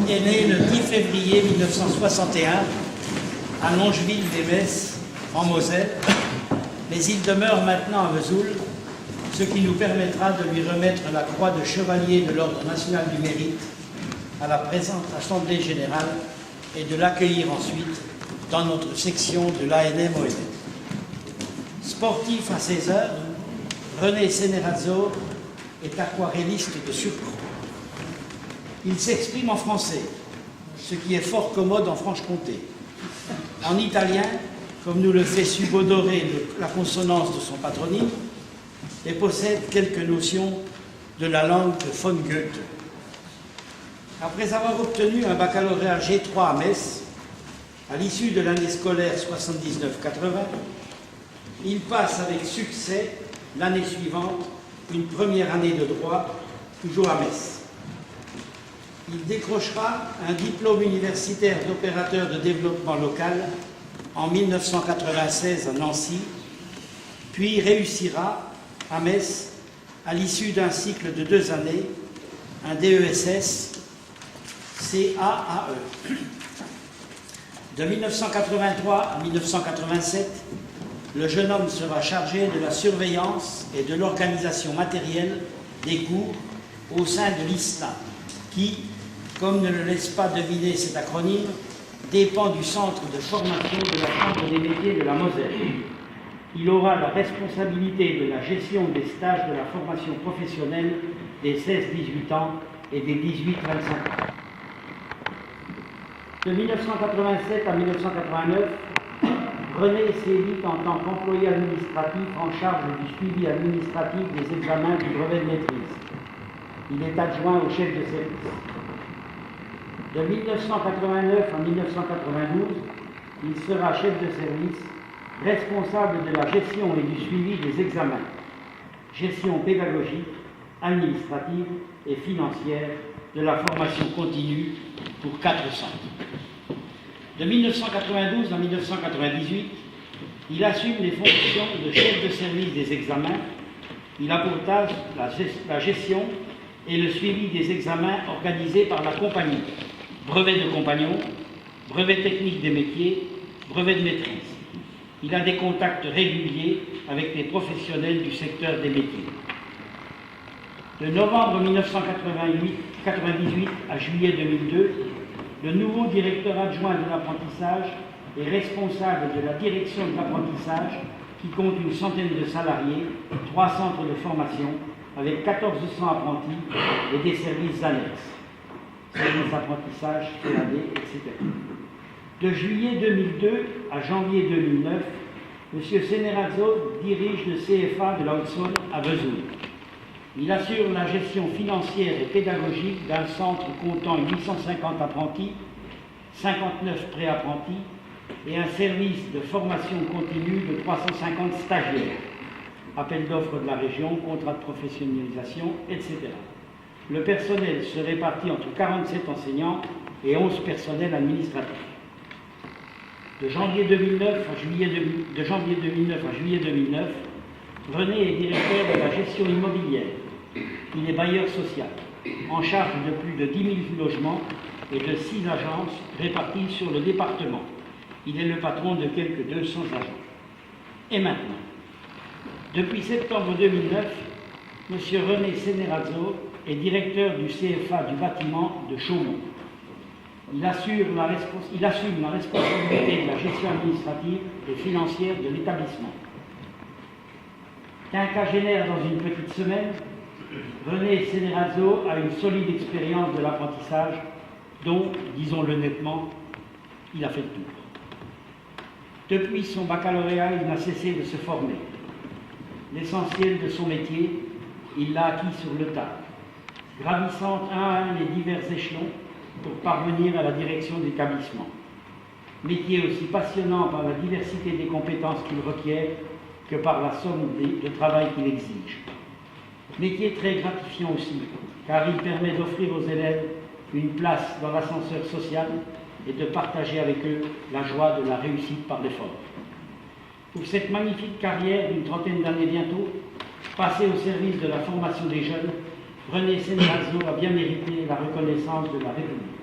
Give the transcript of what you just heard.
est né le 10 février 1961 à Longeville-des-Metz, en Moselle, mais il demeure maintenant à Vesoul, ce qui nous permettra de lui remettre la croix de chevalier de l'Ordre national du mérite à la présente Assemblée générale et de l'accueillir ensuite dans notre section de l'ANM-ONM. Sportif à ses heures, René Senerazzo est aquarelliste de surcroît. Il s'exprime en français, ce qui est fort commode en Franche-Comté. En italien, comme nous le fait subodorer la consonance de son patronyme, et possède quelques notions de la langue de von Goethe. Après avoir obtenu un baccalauréat G3 à Metz, à l'issue de l'année scolaire 79-80, il passe avec succès l'année suivante une première année de droit, toujours à Metz. Il décrochera un diplôme universitaire d'opérateur de développement local en 1996 à Nancy, puis réussira à Metz, à l'issue d'un cycle de 2 années, un DESS CAAE. De 1983 à 1987, le jeune homme sera chargé de la surveillance et de l'organisation matérielle des cours au sein de l'ISLA, qui, comme ne le laisse pas deviner cet acronyme, dépend du centre de formation de la Chambre des métiers de la Moselle. Il aura la responsabilité de la gestion des stages de la formation professionnelle des 16-18 ans et des 18-25 ans. De 1987 à 1989, René sévit en tant qu'employé administratif en charge du suivi administratif des examens du brevet de maîtrise. Il est adjoint au chef de service. De 1989 à 1992, il sera chef de service, responsable de la gestion et du suivi des examens, gestion pédagogique, administrative et financière de la formation continue pour 4 centres. De 1992 à 1998, il assume les fonctions de chef de service des examens. Il a pour tâche la gestion et le suivi des examens organisés par la compagnie, brevet de compagnon, brevet technique des métiers, brevet de maîtrise. Il a des contacts réguliers avec les professionnels du secteur des métiers. De novembre 1998 à juillet 2002, le nouveau directeur adjoint de l'apprentissage est responsable de la direction de l'apprentissage qui compte une centaine de salariés, 3 centres de formation avec 1400 apprentis et des services annexes, services d'apprentissage, CAD, etc. De juillet 2002 à janvier 2009, M. Senerazzo dirige le CFA de la Haute-Saône à Vesoul. Il assure la gestion financière et pédagogique d'un centre comptant 850 apprentis, 59 pré-apprentis et un service de formation continue de 350 stagiaires, appel d'offres de la région, contrat de professionnalisation, etc. Le personnel se répartit entre 47 enseignants et 11 personnels administratifs. De janvier 2009 à juillet 2009, René est directeur de la gestion immobilière. Il est bailleur social, en charge de plus de 10 000 logements et de 6 agences réparties sur le département. Il est le patron de quelques 200 agents. Et maintenant, depuis septembre 2009, M. René Senerazzo est directeur du CFA du bâtiment de Chaumont. Il assume la responsabilité de la gestion administrative et financière de l'établissement. Quinquagénaire dans une petite semaine, René Senerazzo a une solide expérience de l'apprentissage dont, disons-le nettement, il a fait le tour. Depuis son baccalauréat, il n'a cessé de se former. L'essentiel de son métier, il l'a acquis sur le tas, gravissant un à un les divers échelons pour parvenir à la direction d'établissement. Métier aussi passionnant par la diversité des compétences qu'il requiert que par la somme de travail qu'il exige. Métier très gratifiant aussi, car il permet d'offrir aux élèves une place dans l'ascenseur social et de partager avec eux la joie de la réussite par l'effort. Pour cette magnifique carrière d'une trentaine d'années bientôt, passée au service de la formation des jeunes, René Senerazzo a bien mérité la reconnaissance de la République.